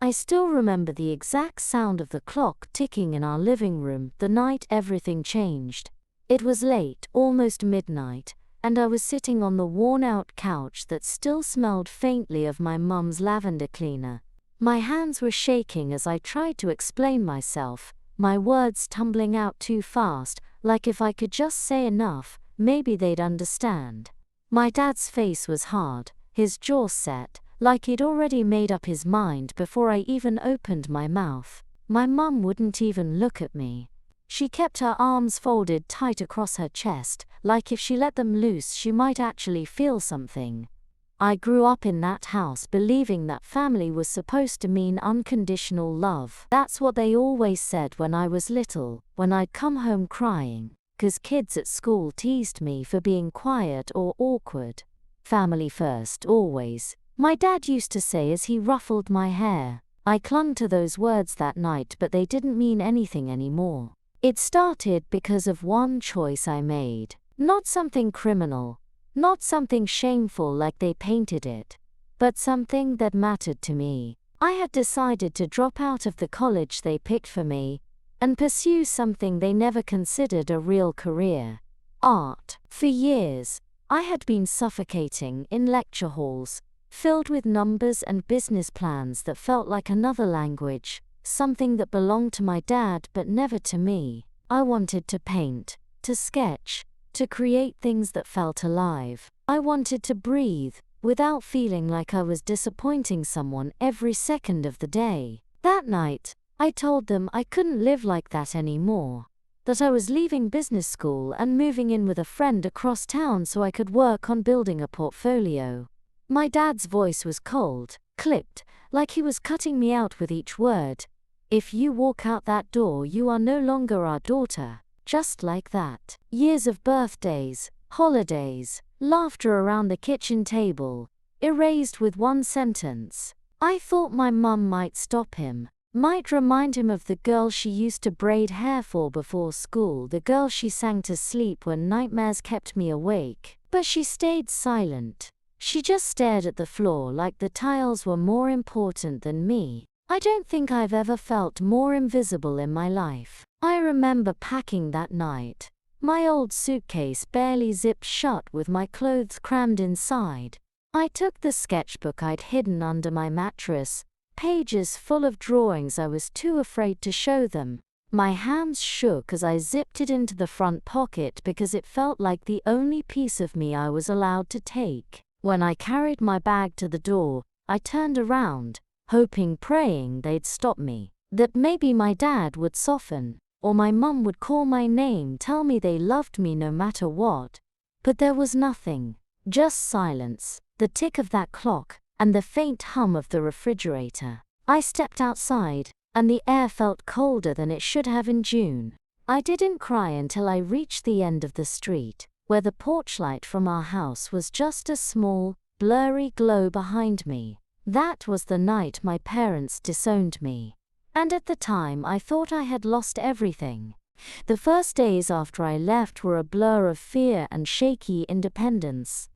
I still remember the exact sound of the clock ticking in our living room the night everything changed. It was late, almost midnight, and I was sitting on the worn-out couch that still smelled faintly of my mum's lavender cleaner. My hands were shaking as I tried to explain myself, my words tumbling out too fast, like if I could just say enough, maybe they'd understand. My dad's face was hard, his jaw set, like he'd already made up his mind before I even opened my mouth. My mum wouldn't even look at me. She kept her arms folded tight across her chest, like if she let them loose she might actually feel something. I grew up in that house believing that family was supposed to mean unconditional love. That's what they always said when I was little, when I'd come home crying, 'cause kids at school teased me for being quiet or awkward. Family first, always, my dad used to say as he ruffled my hair. I clung to those words that night, but they didn't mean anything anymore. It started because of one choice I made. Not something criminal, not something shameful like they painted it, but something that mattered to me. I had decided to drop out of the college they picked for me and pursue something they never considered a real career: art. For years, I had been suffocating in lecture halls, filled with numbers and business plans that felt like another language, something that belonged to my dad but never to me. I wanted to paint, to sketch, to create things that felt alive. I wanted to breathe, without feeling like I was disappointing someone every second of the day. That night, I told them I couldn't live like that anymore, that I was leaving business school and moving in with a friend across town so I could work on building a portfolio. My dad's voice was cold, clipped, like he was cutting me out with each word. "If you walk out that door, you are no longer our daughter." Just like that. Years of birthdays, holidays, laughter around the kitchen table, erased with one sentence. I thought my mum might stop him, might remind him of the girl she used to braid hair for before school, the girl she sang to sleep when nightmares kept me awake. But she stayed silent. She just stared at the floor like the tiles were more important than me. I don't think I've ever felt more invisible in my life. I remember packing that night, my old suitcase barely zipped shut with my clothes crammed inside. I took the sketchbook I'd hidden under my mattress, pages full of drawings I was too afraid to show them. My hands shook as I zipped it into the front pocket because it felt like the only piece of me I was allowed to take. When I carried my bag to the door, I turned around, hoping, praying they'd stop me, that maybe my dad would soften, or my mum would call my name, tell me they loved me no matter what. But there was nothing, just silence, the tick of that clock, and the faint hum of the refrigerator. I stepped outside, and the air felt colder than it should have in June. I didn't cry until I reached the end of the street, where the porch light from our house was just a small, blurry glow behind me. That was the night my parents disowned me. And at the time I thought I had lost everything. The first days after I left were a blur of fear and shaky independence.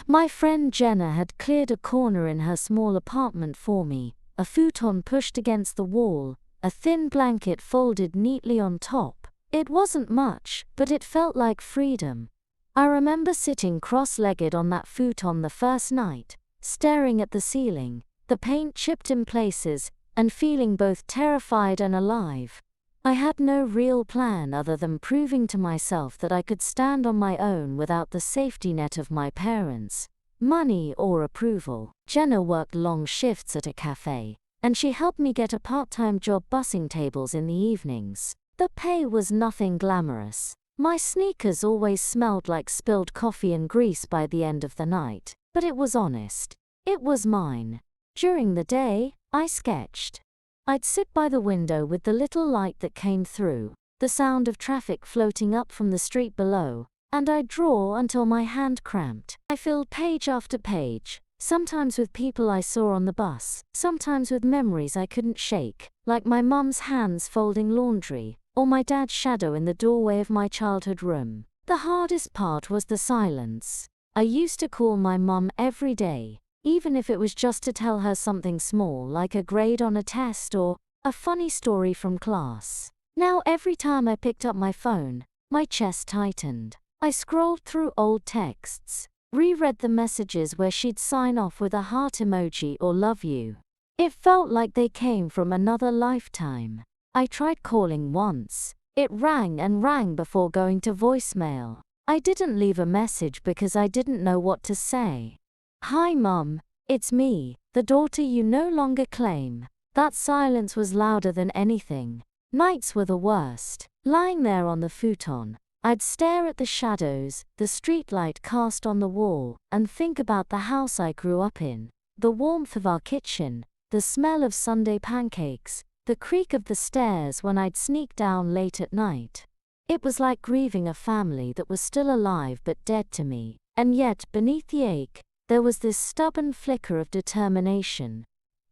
My friend Jenna had cleared a corner in her small apartment for me, a futon pushed against the wall, a thin blanket folded neatly on top. It wasn't much, but it felt like freedom. I remember sitting cross-legged on that futon the first night, staring at the ceiling, the paint chipped in places, and feeling both terrified and alive. I had no real plan other than proving to myself that I could stand on my own without the safety net of my parents, money or approval. Jenna worked long shifts at a cafe, and she helped me get a part-time job bussing tables in the evenings. The pay was nothing glamorous. My sneakers always smelled like spilled coffee and grease by the end of the night, but it was honest. It was mine. During the day, I sketched. I'd sit by the window with the little light that came through, the sound of traffic floating up from the street below, and I'd draw until my hand cramped. I filled page after page, sometimes with people I saw on the bus, sometimes with memories I couldn't shake, like my mum's hands folding laundry, or my dad's shadow in the doorway of my childhood room. The hardest part was the silence. I used to call my mum every day, even if it was just to tell her something small like a grade on a test or a funny story from class. Now every time I picked up my phone, my chest tightened. I scrolled through old texts, reread the messages where she'd sign off with a heart emoji or love you. It felt like they came from another lifetime. I tried calling once. It rang and rang before going to voicemail. I didn't leave a message because I didn't know what to say. "Hi Mum, it's me, the daughter you no longer claim." That silence was louder than anything. Nights were the worst. Lying there on the futon, I'd stare at the shadows, the streetlight cast on the wall, and think about the house I grew up in, the warmth of our kitchen, the smell of Sunday pancakes, the creak of the stairs when I'd sneak down late at night. It was like grieving a family that was still alive but dead to me, and yet beneath the ache, there was this stubborn flicker of determination.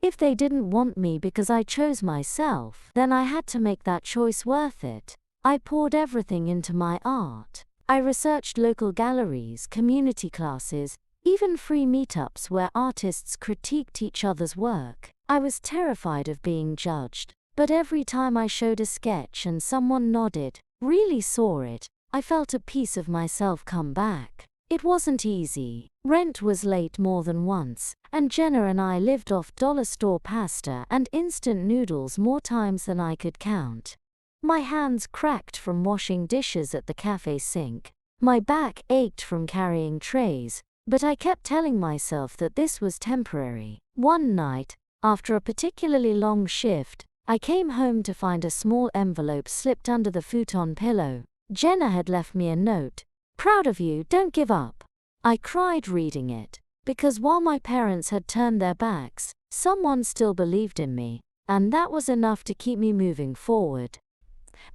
If they didn't want me because I chose myself, then I had to make that choice worth it. I poured everything into my art. I researched local galleries, community classes, even free meetups where artists critiqued each other's work. I was terrified of being judged, but every time I showed a sketch and someone nodded, really saw it, I felt a piece of myself come back. It wasn't easy. Rent was late more than once, and Jenna and I lived off dollar store pasta and instant noodles more times than I could count. My hands cracked from washing dishes at the cafe sink. My back ached from carrying trays, but I kept telling myself that this was temporary. One night, after a particularly long shift, I came home to find a small envelope slipped under the futon pillow. Jenna had left me a note. "Proud of you, don't give up." I cried reading it, because while my parents had turned their backs, someone still believed in me, and that was enough to keep me moving forward.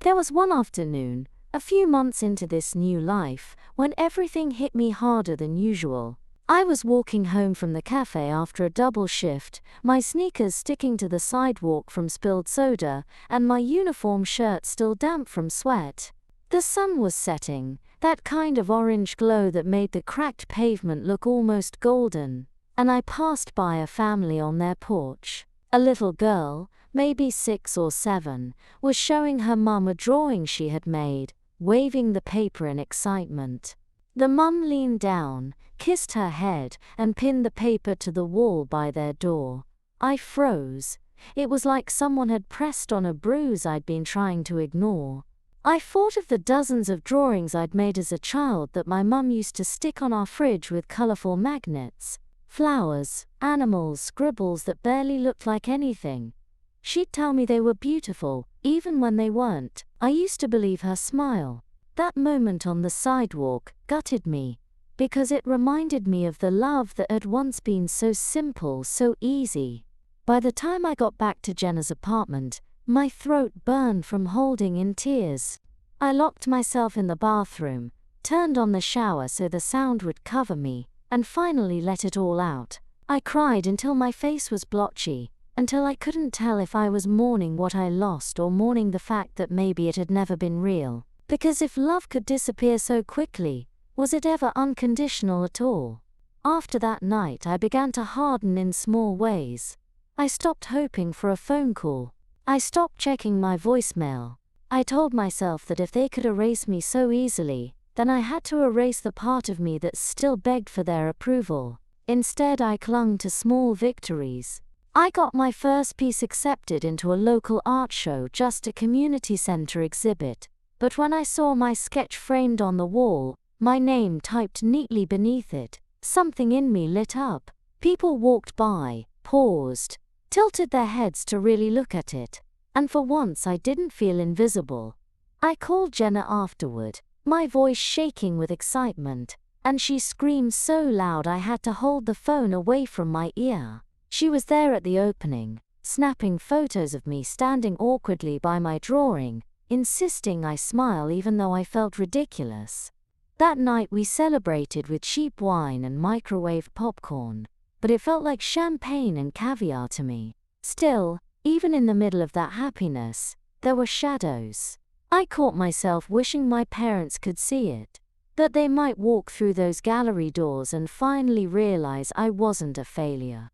There was one afternoon, a few months into this new life, when everything hit me harder than usual. I was walking home from the cafe after a double shift, my sneakers sticking to the sidewalk from spilled soda, and my uniform shirt still damp from sweat. The sun was setting, that kind of orange glow that made the cracked pavement look almost golden, and I passed by a family on their porch. A little girl, maybe 6 or 7, was showing her mum a drawing she had made, waving the paper in excitement. The mum leaned down, kissed her head, and pinned the paper to the wall by their door. I froze. It was like someone had pressed on a bruise I'd been trying to ignore. I thought of the dozens of drawings I'd made as a child that my mum used to stick on our fridge with colorful magnets. Flowers, animals, scribbles that barely looked like anything. She'd tell me they were beautiful, even when they weren't. I used to believe her smile. That moment on the sidewalk gutted me, because it reminded me of the love that had once been so simple, so easy. By the time I got back to Jenna's apartment, my throat burned from holding in tears. I locked myself in the bathroom, turned on the shower so the sound would cover me, and finally let it all out. I cried until my face was blotchy, until I couldn't tell if I was mourning what I lost or mourning the fact that maybe it had never been real. Because if love could disappear so quickly, was it ever unconditional at all? After that night I began to harden in small ways. I stopped hoping for a phone call. I stopped checking my voicemail. I told myself that if they could erase me so easily, then I had to erase the part of me that still begged for their approval. Instead, I clung to small victories. I got my first piece accepted into a local art show, just a community center exhibit. But when I saw my sketch framed on the wall, my name typed neatly beneath it, something in me lit up. People walked by, paused, tilted their heads to really look at it, and for once I didn't feel invisible. I called Jenna afterward, my voice shaking with excitement, and she screamed so loud I had to hold the phone away from my ear. She was there at the opening, snapping photos of me standing awkwardly by my drawing, insisting I smile even though I felt ridiculous. That night we celebrated with cheap wine and microwave popcorn, but it felt like champagne and caviar to me. Still, even in the middle of that happiness, there were shadows. I caught myself wishing my parents could see it. That they might walk through those gallery doors and finally realize I wasn't a failure.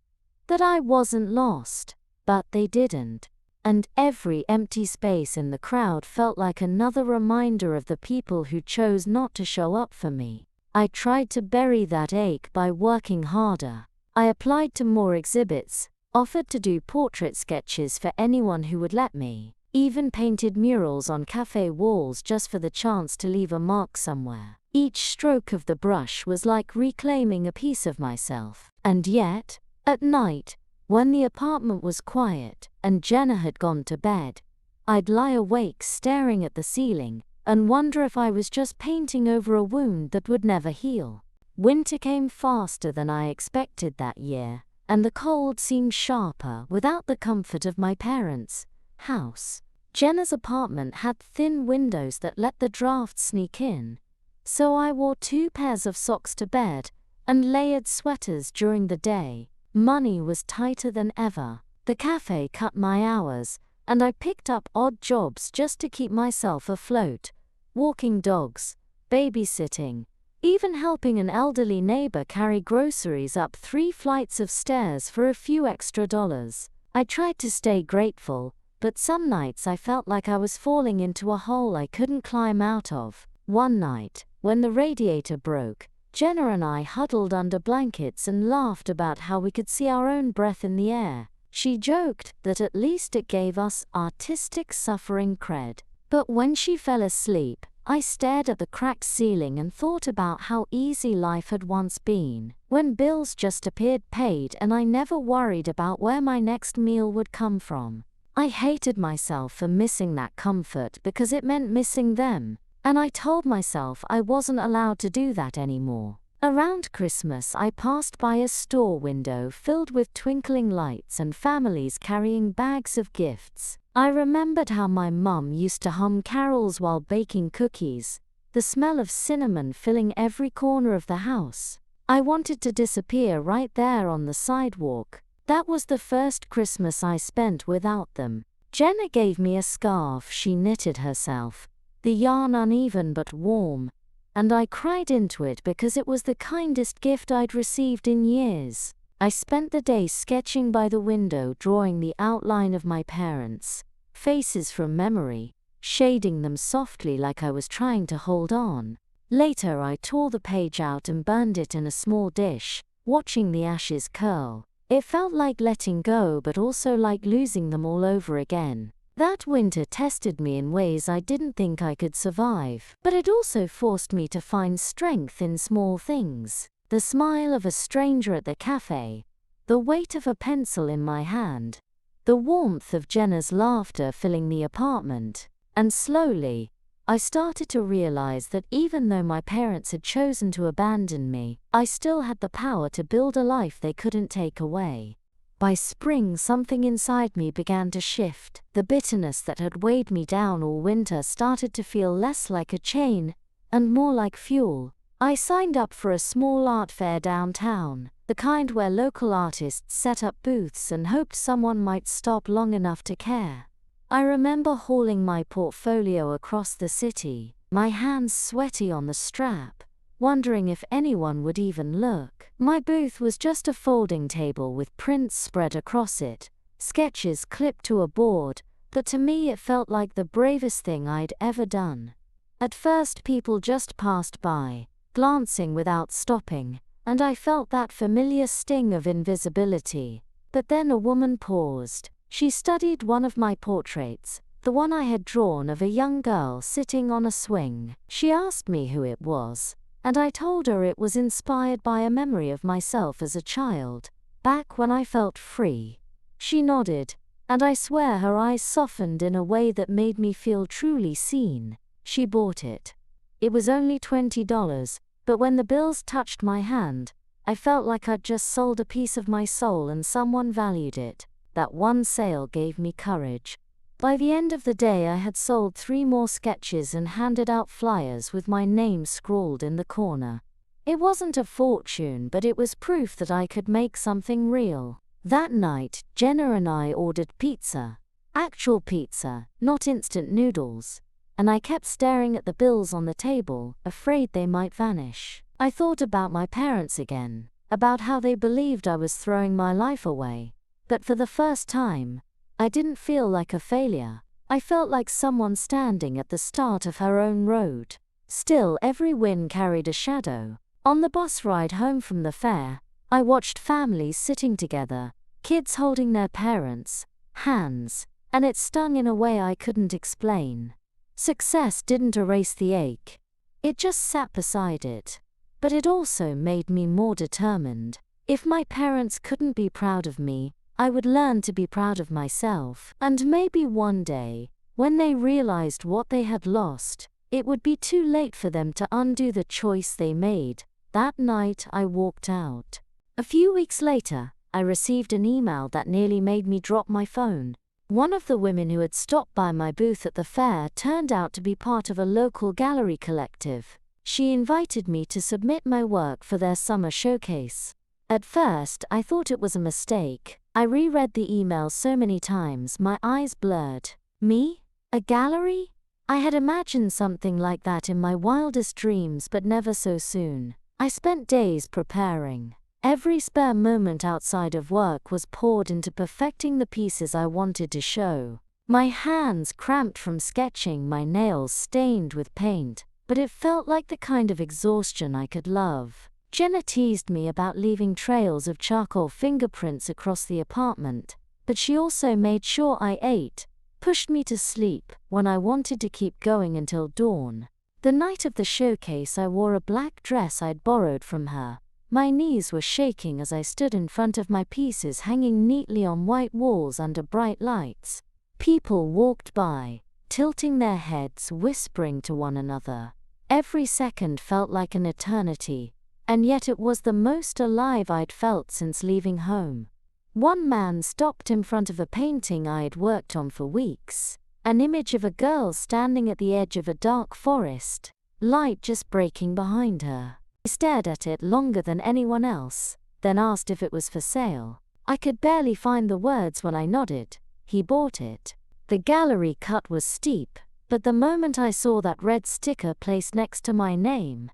That I wasn't lost. But they didn't. And every empty space in the crowd felt like another reminder of the people who chose not to show up for me. I tried to bury that ache by working harder. I applied to more exhibits, offered to do portrait sketches for anyone who would let me, even painted murals on cafe walls just for the chance to leave a mark somewhere. Each stroke of the brush was like reclaiming a piece of myself. And yet, at night, when the apartment was quiet and Jenna had gone to bed, I'd lie awake staring at the ceiling and wonder if I was just painting over a wound that would never heal. Winter came faster than I expected that year, and the cold seemed sharper without the comfort of my parents' house. Jenna's apartment had thin windows that let the drafts sneak in, so I wore 2 pairs of socks to bed and layered sweaters during the day. Money was tighter than ever. The cafe cut my hours, and I picked up odd jobs just to keep myself afloat. Walking dogs, babysitting, even helping an elderly neighbor carry groceries up 3 flights of stairs for a few extra dollars. I tried to stay grateful, but some nights I felt like I was falling into a hole I couldn't climb out of. One night, when the radiator broke, Jenna and I huddled under blankets and laughed about how we could see our own breath in the air. She joked that at least it gave us artistic suffering cred. But when she fell asleep, I stared at the cracked ceiling and thought about how easy life had once been, when bills just appeared paid and I never worried about where my next meal would come from. I hated myself for missing that comfort because it meant missing them. And I told myself I wasn't allowed to do that anymore. Around Christmas, I passed by a store window filled with twinkling lights and families carrying bags of gifts. I remembered how my mum used to hum carols while baking cookies, the smell of cinnamon filling every corner of the house. I wanted to disappear right there on the sidewalk. That was the first Christmas I spent without them. Jenna gave me a scarf she knitted herself, the yarn uneven but warm, and I cried into it because it was the kindest gift I'd received in years. I spent the day sketching by the window, drawing the outline of my parents' faces from memory, shading them softly like I was trying to hold on. Later I tore the page out and burned it in a small dish, watching the ashes curl. It felt like letting go but also like losing them all over again. That winter tested me in ways I didn't think I could survive, but it also forced me to find strength in small things. The smile of a stranger at the cafe, the weight of a pencil in my hand, the warmth of Jenna's laughter filling the apartment. And slowly, I started to realize that even though my parents had chosen to abandon me, I still had the power to build a life they couldn't take away. By spring, something inside me began to shift. The bitterness that had weighed me down all winter started to feel less like a chain and more like fuel. I signed up for a small art fair downtown, the kind where local artists set up booths and hoped someone might stop long enough to care. I remember hauling my portfolio across the city, my hands sweaty on the strap, wondering if anyone would even look. My booth was just a folding table with prints spread across it, sketches clipped to a board, but to me it felt like the bravest thing I'd ever done. At first people just passed by, glancing without stopping, and I felt that familiar sting of invisibility. But then a woman paused. She studied one of my portraits, the one I had drawn of a young girl sitting on a swing. She asked me who it was, and I told her it was inspired by a memory of myself as a child, back when I felt free. She nodded, and I swear her eyes softened in a way that made me feel truly seen. She bought it. It was only $20, but when the bills touched my hand, I felt like I'd just sold a piece of my soul and someone valued it. That one sale gave me courage. By the end of the day I had sold 3 more sketches and handed out flyers with my name scrawled in the corner. It wasn't a fortune, but it was proof that I could make something real. That night, Jenna and I ordered pizza. Actual pizza, not instant noodles. and I kept staring at the bills on the table, afraid they might vanish. I thought about my parents again, about how they believed I was throwing my life away. But for the first time, I didn't feel like a failure. I felt like someone standing at the start of her own road. Still, every win carried a shadow. On the bus ride home from the fair, I watched families sitting together, kids holding their parents' hands, and it stung in a way I couldn't explain. Success didn't erase the ache. It just sat beside it. But it also made me more determined. If my parents couldn't be proud of me, I would learn to be proud of myself. And maybe one day, when they realized what they had lost, it would be too late for them to undo the choice they made. That night I walked out. A few weeks later, I received an email that nearly made me drop my phone. One of the women who had stopped by my booth at the fair turned out to be part of a local gallery collective. She invited me to submit my work for their summer showcase. At first, I thought it was a mistake. I reread the email so many times, my eyes blurred. Me? A gallery? I had imagined something like that in my wildest dreams, but never so soon. I spent days preparing. Every spare moment outside of work was poured into perfecting the pieces I wanted to show. My hands cramped from sketching, my nails stained with paint, but it felt like the kind of exhaustion I could love. Jenna teased me about leaving trails of charcoal fingerprints across the apartment, but she also made sure I ate, pushed me to sleep, when I wanted to keep going until dawn. The night of the showcase, I wore a black dress I'd borrowed from her. My knees were shaking as I stood in front of my pieces hanging neatly on white walls under bright lights. People walked by, tilting their heads, whispering to one another. Every second felt like an eternity, and yet it was the most alive I'd felt since leaving home. One man stopped in front of a painting I had worked on for weeks, an image of a girl standing at the edge of a dark forest, light just breaking behind her. He stared at it longer than anyone else, then asked if it was for sale. I could barely find the words when I nodded. He bought it. The gallery cut was steep, but the moment I saw that red sticker placed next to my name,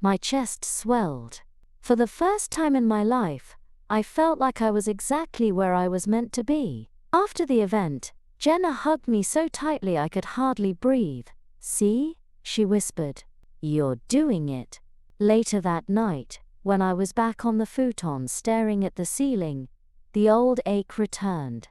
my chest swelled. For the first time in my life, I felt like I was exactly where I was meant to be. After the event, Jenna hugged me so tightly I could hardly breathe. "See?" she whispered. "You're doing it." Later that night, when I was back on the futon staring at the ceiling, the old ache returned.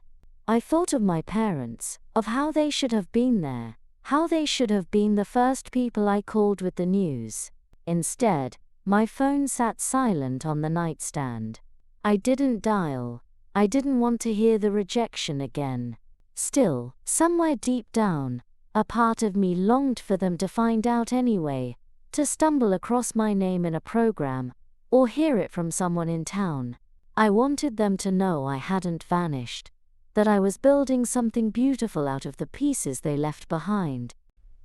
I thought of my parents, of how they should have been there, how they should have been the first people I called with the news. Instead, my phone sat silent on the nightstand. I didn't dial. I didn't want to hear the rejection again. Still, somewhere deep down, a part of me longed for them to find out anyway, to stumble across my name in a program, or hear it from someone in town. I wanted them to know I hadn't vanished, that I was building something beautiful out of the pieces they left behind.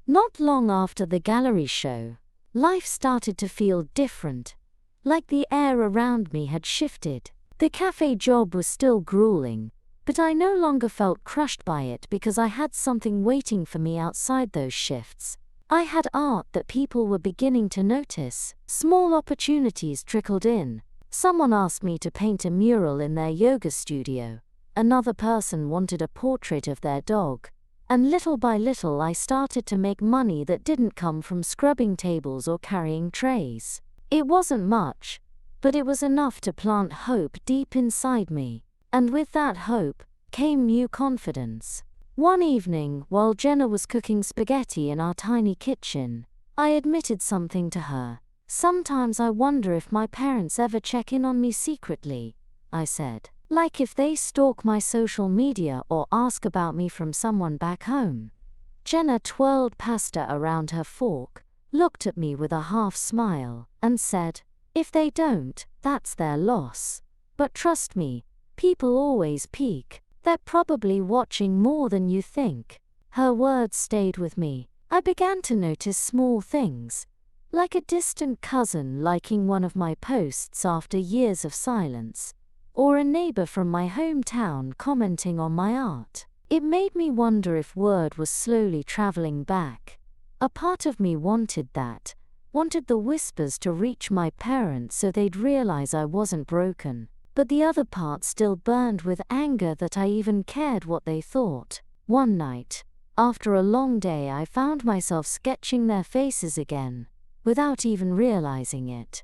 Not long after the gallery show, life started to feel different, like the air around me had shifted. The cafe job was still grueling, but I no longer felt crushed by it because I had something waiting for me outside those shifts. I had art that people were beginning to notice. Small opportunities trickled in. Someone asked me to paint a mural in their yoga studio. Another person wanted a portrait of their dog. And little by little I started to make money that didn't come from scrubbing tables or carrying trays. It wasn't much, but it was enough to plant hope deep inside me. And with that hope came new confidence. One evening, while Jenna was cooking spaghetti in our tiny kitchen, I admitted something to her. "Sometimes I wonder if my parents ever check in on me secretly," I said. "Like if they stalk my social media or ask about me from someone back home." Jenna twirled pasta around her fork, looked at me with a half smile, and said, "If they don't, that's their loss. But trust me, people always peek. They're probably watching more than you think." Her words stayed with me. I began to notice small things, like a distant cousin liking one of my posts after years of silence, or a neighbor from my hometown commenting on my art. It made me wonder if word was slowly traveling back, A part of me wanted that, wanted the whispers to reach my parents so they'd realize I wasn't broken. But the other part still burned with anger that I even cared what they thought. One night, after a long day, I found myself sketching their faces again, without even realizing it.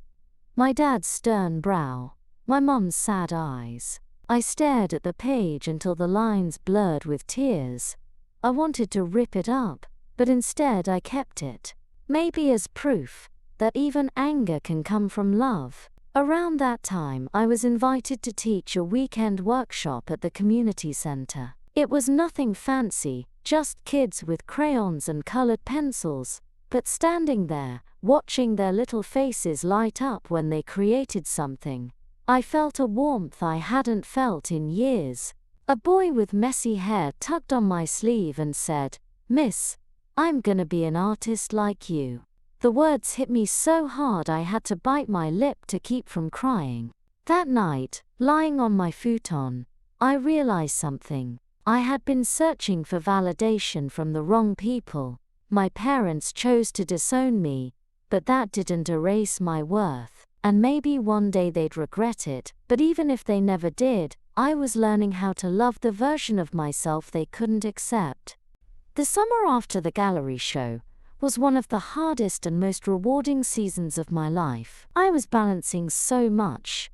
My dad's stern brow, my mum's sad eyes. I stared at the page until the lines blurred with tears. I wanted to rip it up, but instead I kept it. Maybe as proof that even anger can come from love. Around that time, I was invited to teach a weekend workshop at the community center. It was nothing fancy, just kids with crayons and colored pencils, but standing there, watching their little faces light up when they created something, I felt a warmth I hadn't felt in years. A boy with messy hair tugged on my sleeve and said, "Miss, I'm gonna be an artist like you." The words hit me so hard I had to bite my lip to keep from crying. That night, lying on my futon, I realized something. I had been searching for validation from the wrong people. My parents chose to disown me, but that didn't erase my worth. And maybe one day they'd regret it, but even if they never did, I was learning how to love the version of myself they couldn't accept. The summer after the gallery show was one of the hardest and most rewarding seasons of my life. I was balancing so much.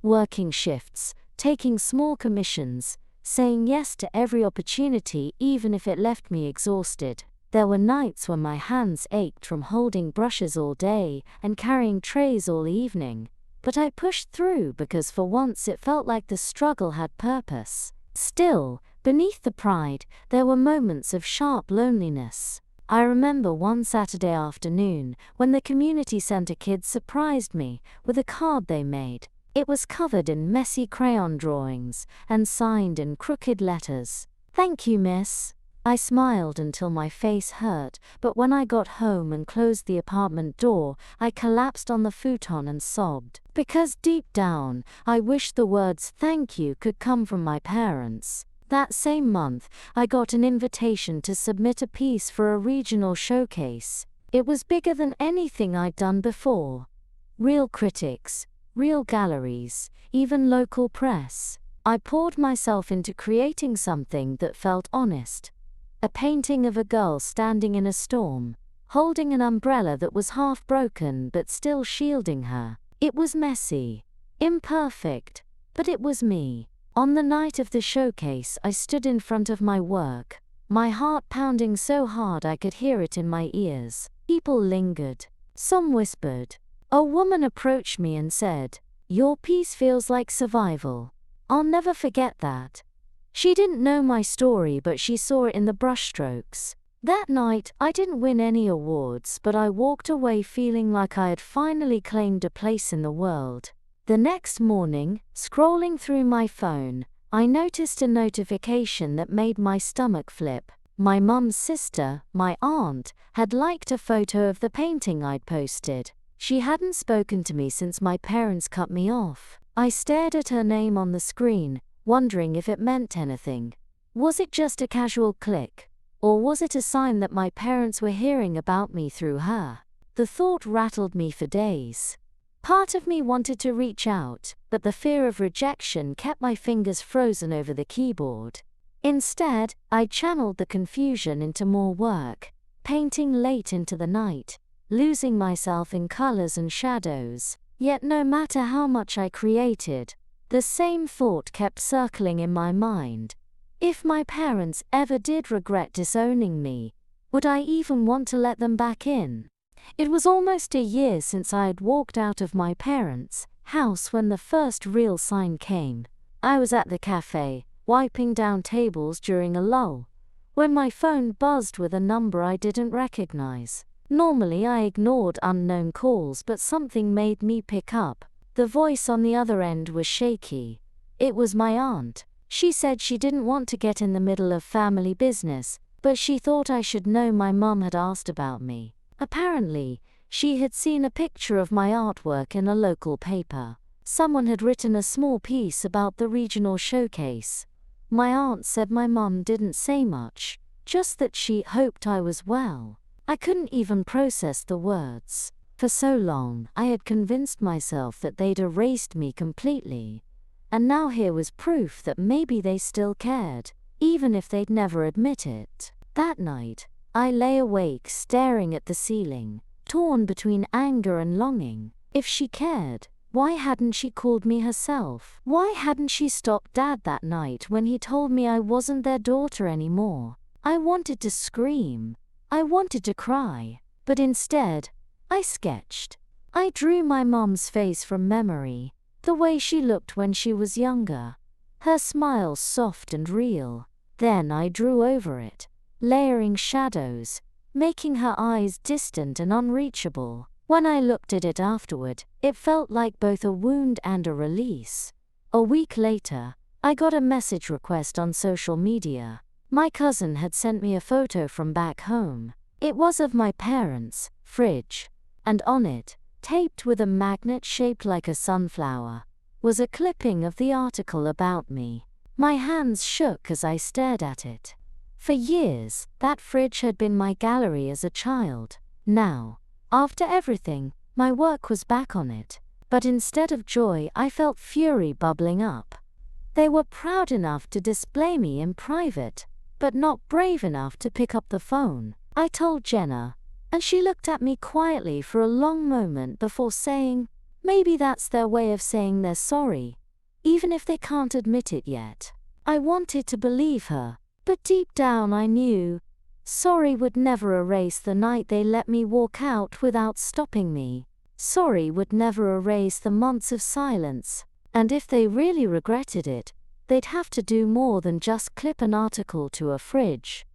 Working shifts, taking small commissions, saying yes to every opportunity even if it left me exhausted. There were nights when my hands ached from holding brushes all day and carrying trays all evening. But I pushed through because for once it felt like the struggle had purpose. Still, beneath the pride, there were moments of sharp loneliness. I remember one Saturday afternoon when the community center kids surprised me with a card they made. It was covered in messy crayon drawings and signed in crooked letters. "Thank you, miss." I smiled until my face hurt, but when I got home and closed the apartment door, I collapsed on the futon and sobbed. Because deep down, I wished the words "thank you" could come from my parents. That same month, I got an invitation to submit a piece for a regional showcase. It was bigger than anything I'd done before. Real critics, real galleries, even local press. I poured myself into creating something that felt honest. A painting of a girl standing in a storm, holding an umbrella that was half broken but still shielding her. It was messy, imperfect, but it was me. On the night of the showcase, I stood in front of my work, my heart pounding so hard I could hear it in my ears. People lingered. Some whispered. A woman approached me and said, "Your piece feels like survival." I'll never forget that. She didn't know my story, but she saw it in the brushstrokes. That night, I didn't win any awards, but I walked away feeling like I had finally claimed a place in the world. The next morning, scrolling through my phone, I noticed a notification that made my stomach flip. My mum's sister, my aunt, had liked a photo of the painting I'd posted. She hadn't spoken to me since my parents cut me off. I stared at her name on the screen, wondering if it meant anything. Was it just a casual click? Or was it a sign that my parents were hearing about me through her? The thought rattled me for days. Part of me wanted to reach out, but the fear of rejection kept my fingers frozen over the keyboard. Instead, I channeled the confusion into more work, painting late into the night, losing myself in colors and shadows. Yet no matter how much I created, the same thought kept circling in my mind. If my parents ever did regret disowning me, would I even want to let them back in? It was almost a year since I had walked out of my parents' house when the first real sign came. I was at the cafe, wiping down tables during a lull, when my phone buzzed with a number I didn't recognize. Normally I ignored unknown calls, but something made me pick up. The voice on the other end was shaky. It was my aunt. She said she didn't want to get in the middle of family business, but she thought I should know my mum had asked about me. Apparently, she had seen a picture of my artwork in a local paper. Someone had written a small piece about the regional showcase. My aunt said my mum didn't say much, just that she hoped I was well. I couldn't even process the words. For so long, I had convinced myself that they'd erased me completely. And now here was proof that maybe they still cared, even if they'd never admit it. That night, I lay awake staring at the ceiling, torn between anger and longing. If she cared, why hadn't she called me herself? Why hadn't she stopped Dad that night when he told me I wasn't their daughter anymore? I wanted to scream. I wanted to cry. But instead, I sketched. I drew my mom's face from memory, the way she looked when she was younger. Her smile soft and real. Then I drew over it, layering shadows, making her eyes distant and unreachable. When I looked at it afterward, it felt like both a wound and a release. A week later, I got a message request on social media. My cousin had sent me a photo from back home. It was of my parents' fridge, and on it, taped with a magnet shaped like a sunflower, was a clipping of the article about me. My hands shook as I stared at it. For years, that fridge had been my gallery as a child. Now, after everything, my work was back on it. But instead of joy, I felt fury bubbling up. They were proud enough to display me in private, but not brave enough to pick up the phone. I told Jenna, and she looked at me quietly for a long moment before saying, maybe that's their way of saying they're sorry, even if they can't admit it yet. I wanted to believe her, but deep down I knew, sorry would never erase the night they let me walk out without stopping me. Sorry would never erase the months of silence, and if they really regretted it, they'd have to do more than just clip an article to a fridge.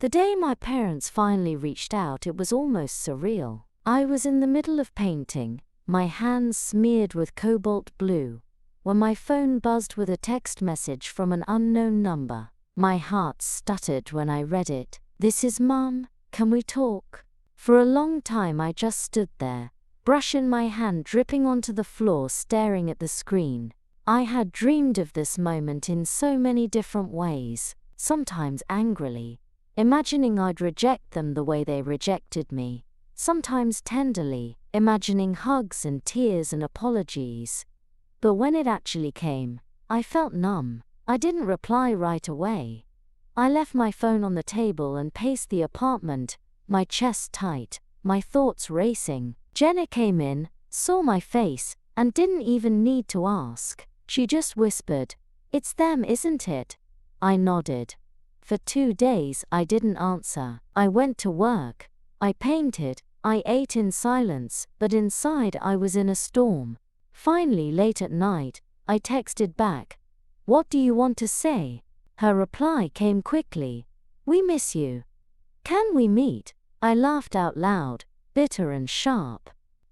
The day my parents finally reached out, it was almost surreal. I was in the middle of painting, my hands smeared with cobalt blue, when my phone buzzed with a text message from an unknown number. My heart stuttered when I read it. "This is Mum, can we talk?" For a long time I just stood there, brush in my hand dripping onto the floor, staring at the screen. I had dreamed of this moment in so many different ways, sometimes angrily, imagining I'd reject them the way they rejected me, sometimes tenderly, imagining hugs and tears and apologies. But when it actually came, I felt numb. I didn't reply right away. I left my phone on the table and paced the apartment, my chest tight, my thoughts racing. Jenna came in, saw my face, and didn't even need to ask. She just whispered, "It's them, isn't it?" I nodded. For 2 days I didn't answer. I went to work. I painted. I ate in silence, but inside I was in a storm. Finally, late at night, I texted back, "What do you want to say?" Her reply came quickly, "We miss you. Can we meet?" I laughed out loud, bitter and sharp.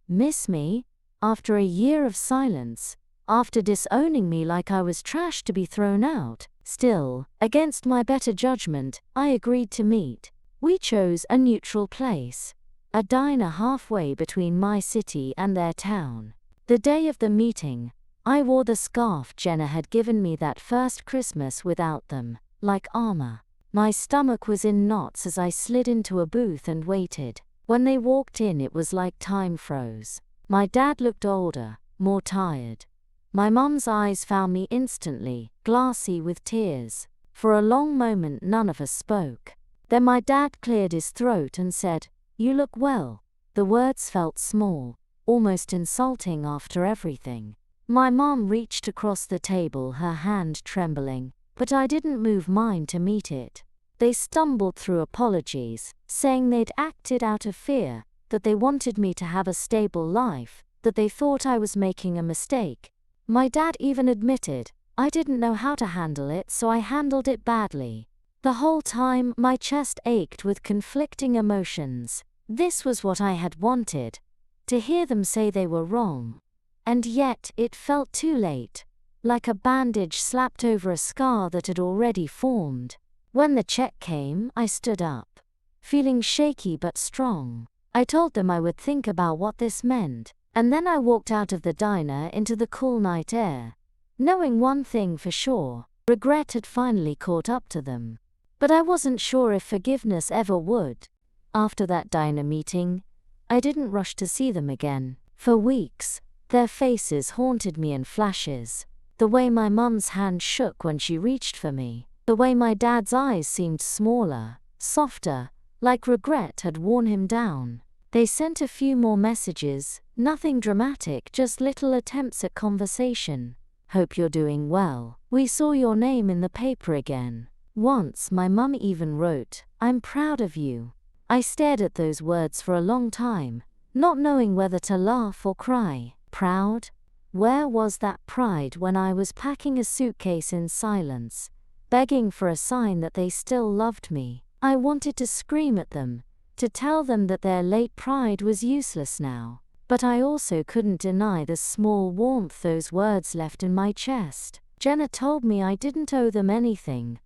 Miss me? After a year of silence? After disowning me like I was trash to be thrown out? Still, against my better judgment, I agreed to meet. We chose a neutral place, a diner halfway between my city and their town. The day of the meeting, I wore the scarf Jenna had given me that first Christmas without them, like armor. My stomach was in knots as I slid into a booth and waited. When they walked in, it was like time froze. My dad looked older, more tired. My mum's eyes found me instantly, glassy with tears. For a long moment none of us spoke. Then my dad cleared his throat and said, "You look well." The words felt small, almost insulting after everything. My mom reached across the table, her hand trembling, but I didn't move mine to meet it. They stumbled through apologies, saying they'd acted out of fear, that they wanted me to have a stable life, that they thought I was making a mistake. My dad even admitted, I didn't know how to handle it, so I handled it badly. The whole time, my chest ached with conflicting emotions. This was what I had wanted, to hear them say they were wrong. And yet, it felt too late, like a bandage slapped over a scar that had already formed. When the check came, I stood up, feeling shaky but strong. I told them I would think about what this meant, and then I walked out of the diner into the cool night air, knowing one thing for sure, regret had finally caught up to them. But I wasn't sure if forgiveness ever would. After that diner meeting, I didn't rush to see them again. For weeks, their faces haunted me in flashes. The way my mum's hand shook when she reached for me. The way my dad's eyes seemed smaller, softer, like regret had worn him down. They sent a few more messages, nothing dramatic, just little attempts at conversation. Hope you're doing well. We saw your name in the paper again. Once my mum even wrote, I'm proud of you. I stared at those words for a long time, not knowing whether to laugh or cry. Proud? Where was that pride when I was packing a suitcase in silence, begging for a sign that they still loved me? I wanted to scream at them, to tell them that their late pride was useless now. But I also couldn't deny the small warmth those words left in my chest. Jenna told me I didn't owe them anything,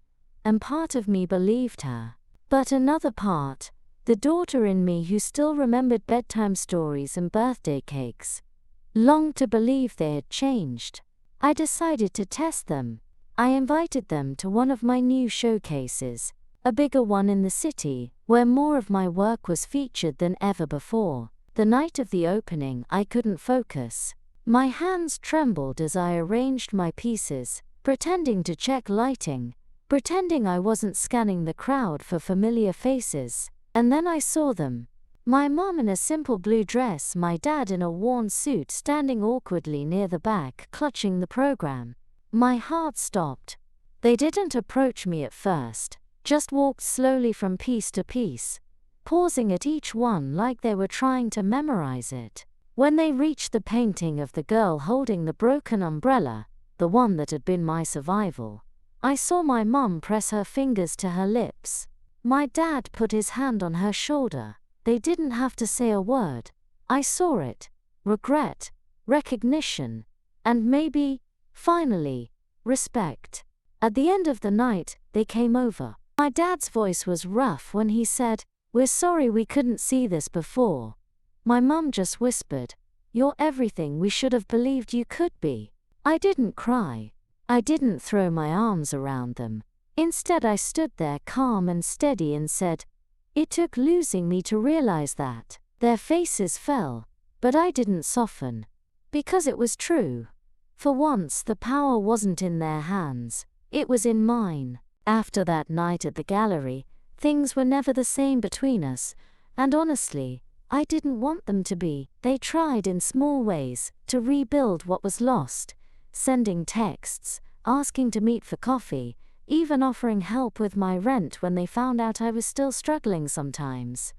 and part of me believed her. But another part, the daughter in me who still remembered bedtime stories and birthday cakes, longed to believe they had changed. I decided to test them. I invited them to one of my new showcases, a bigger one in the city, where more of my work was featured than ever before. The night of the opening, I couldn't focus. My hands trembled as I arranged my pieces, pretending to check lighting, pretending I wasn't scanning the crowd for familiar faces. And then I saw them. My mom in a simple blue dress, my dad in a worn suit standing awkwardly near the back, clutching the program. My heart stopped. They didn't approach me at first, just walked slowly from piece to piece, pausing at each one like they were trying to memorize it. When they reached the painting of the girl holding the broken umbrella, the one that had been my survival, I saw my mom press her fingers to her lips. My dad put his hand on her shoulder. They didn't have to say a word. I saw it. Regret, recognition, and maybe, finally, respect. At the end of the night, they came over. My dad's voice was rough when he said, "We're sorry we couldn't see this before." My mum just whispered, "You're everything we should have believed you could be." I didn't cry. I didn't throw my arms around them. Instead, I stood there calm and steady and said, "It took losing me to realize that." Their faces fell, but I didn't soften. Because it was true. For once, the power wasn't in their hands, it was in mine. After that night at the gallery, things were never the same between us, and honestly, I didn't want them to be. They tried in small ways to rebuild what was lost, sending texts, asking to meet for coffee, even offering help with my rent when they found out I was still struggling sometimes.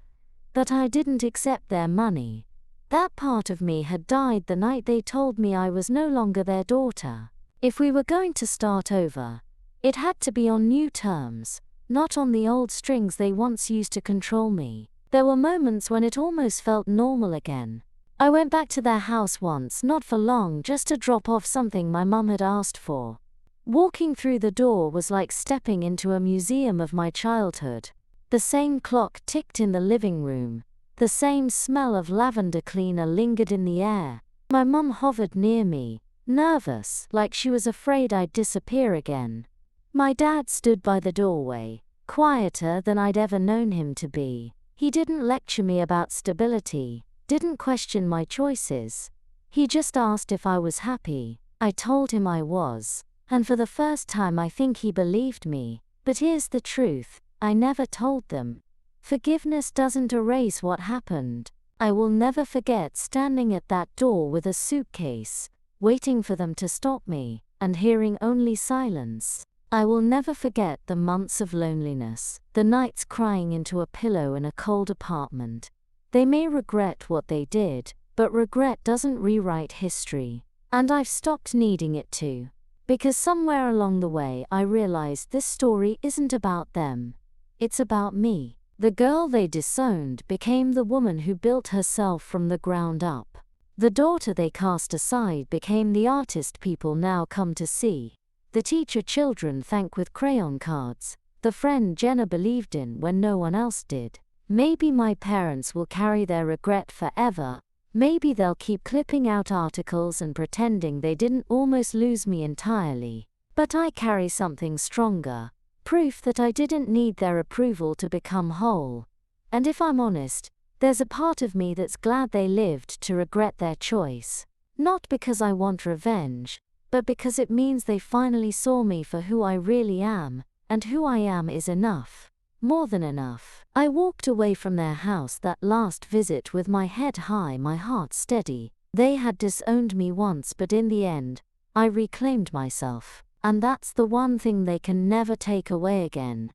But I didn't accept their money. That part of me had died the night they told me I was no longer their daughter. If we were going to start over, it had to be on new terms, not on the old strings they once used to control me. There were moments when it almost felt normal again. I went back to their house once, not for long, just to drop off something my mum had asked for. Walking through the door was like stepping into a museum of my childhood. The same clock ticked in the living room. The same smell of lavender cleaner lingered in the air. My mum hovered near me, nervous, like she was afraid I'd disappear again. My dad stood by the doorway, quieter than I'd ever known him to be. He didn't lecture me about stability, didn't question my choices. He just asked if I was happy. I told him I was. And for the first time I think he believed me. But here's the truth, I never told them. Forgiveness doesn't erase what happened. I will never forget standing at that door with a suitcase, waiting for them to stop me, and hearing only silence. I will never forget the months of loneliness, the nights crying into a pillow in a cold apartment. They may regret what they did, but regret doesn't rewrite history. And I've stopped needing it to. Because somewhere along the way I realized this story isn't about them. It's about me. The girl they disowned became the woman who built herself from the ground up. The daughter they cast aside became the artist people now come to see. The teacher children thank with crayon cards. The friend Jenna believed in when no one else did. Maybe my parents will carry their regret forever. Maybe they'll keep clipping out articles and pretending they didn't almost lose me entirely. But I carry something stronger. Proof that I didn't need their approval to become whole. And if I'm honest, there's a part of me that's glad they lived to regret their choice. Not because I want revenge, but because it means they finally saw me for who I really am, and who I am is enough. More than enough. I walked away from their house that last visit with my head high, my heart steady. They had disowned me once, but in the end, I reclaimed myself. And that's the one thing they can never take away again.